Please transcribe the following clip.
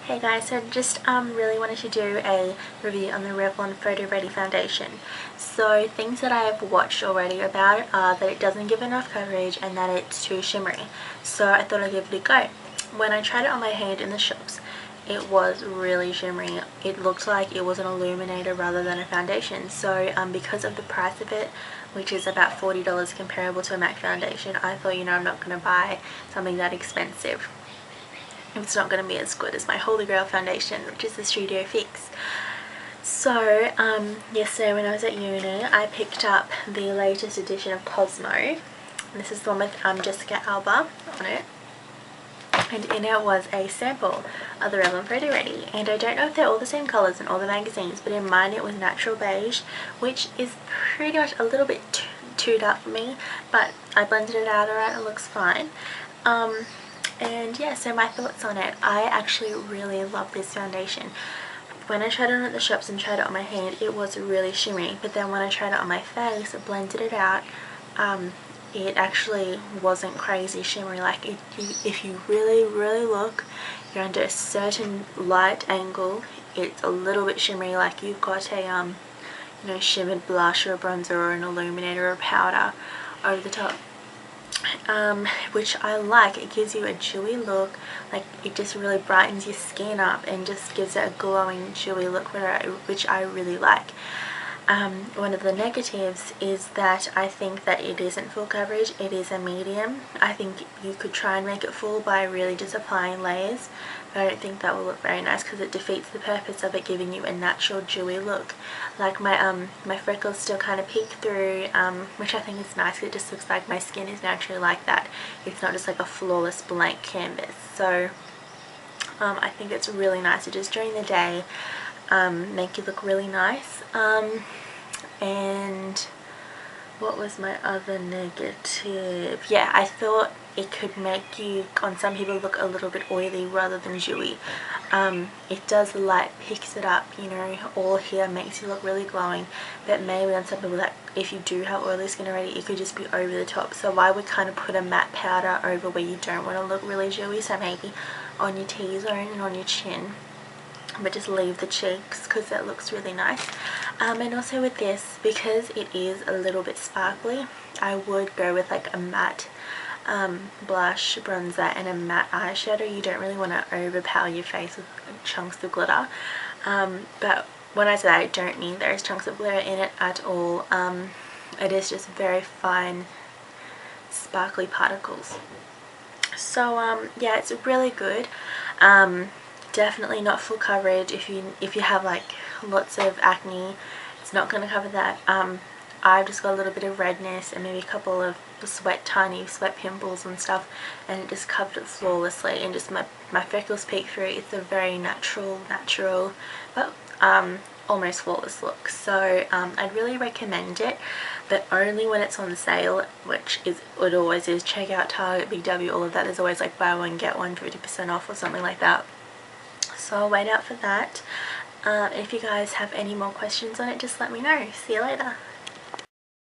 Hey guys, so just really wanted to do a review on the Revlon Photo Ready foundation. So things that I have watched already about it are that it doesn't give enough coverage and that it's too shimmery. So I thought I'd give it a go. When I tried it on my hand in the shops, it was really shimmery. It looked like it was an illuminator rather than a foundation. So because of the price of it, which is about $40 comparable to a MAC foundation, I thought, you know, I'm not going to buy something that expensive if it's not going to be as good as my Holy Grail foundation, which is the Studio Fix. So yesterday when I was at uni, I picked up the latest edition of Cosmo. This is the one with Jessica Alba on it, and in it was a sample of the Revlon Photo Ready, and I don't know if they're all the same colours in all the magazines, but in mine it was natural beige, which is pretty much a little bit too dark for me, but I blended it out alright, it looks fine. And yeah, so my thoughts on it. I actually really love this foundation. When I tried it on at the shops and tried it on my hand, it was really shimmery, but then when I tried it on my face, blended it out, it actually wasn't crazy shimmery. Like if you really look, you're under a certain light angle, it's a little bit shimmery, like you've got a you know, shimmered blush or a bronzer or an illuminator or a powder over the top. Which I like. It gives you a dewy look, like it just really brightens your skin up and just gives it a glowing dewy look, which I really like. One of the negatives is that I think that it isn't full coverage, it is a medium. I think you could try and make it full by really just applying layers, but I don't think that will look very nice because it defeats the purpose of it giving you a natural dewy look. Like my freckles still kind of peek through, which I think is nice. It just looks like my skin is naturally like that. It's not just like a flawless blank canvas. So I think it's really nice to just during the day make you look really nice. And what was my other negative? Yeah, I thought it could make you, on some people, look a little bit oily rather than dewy. It does, the light picks it up, you know, all here makes you look really glowing, but maybe on some people that if you do have oily skin already, it could just be over the top. So I would kind of put a matte powder over where you don't want to look really dewy, so maybe on your T-zone and on your chin, but just leave the cheeks because that looks really nice. And also with this, because it is a little bit sparkly, I would go with like a matte blush, bronzer and a matte eyeshadow. You don't really want to overpower your face with chunks of glitter, but when I say that, I don't mean there's chunks of glitter in it at all. It is just very fine sparkly particles. So yeah, it's really good. Definitely not full coverage. If you have like lots of acne, it's not going to cover that. I've just got a little bit of redness and maybe a couple of tiny sweat pimples and stuff, and it just covered it flawlessly, and just my freckles peek through. It's a very natural but almost flawless look. So I'd really recommend it, but only when it's on sale, which is it always is. Check out Target, Big W, all of that. There's always like buy one get one 50% off or something like that. So I'll wait out for that. If you guys have any more questions on it, just let me know. See you later.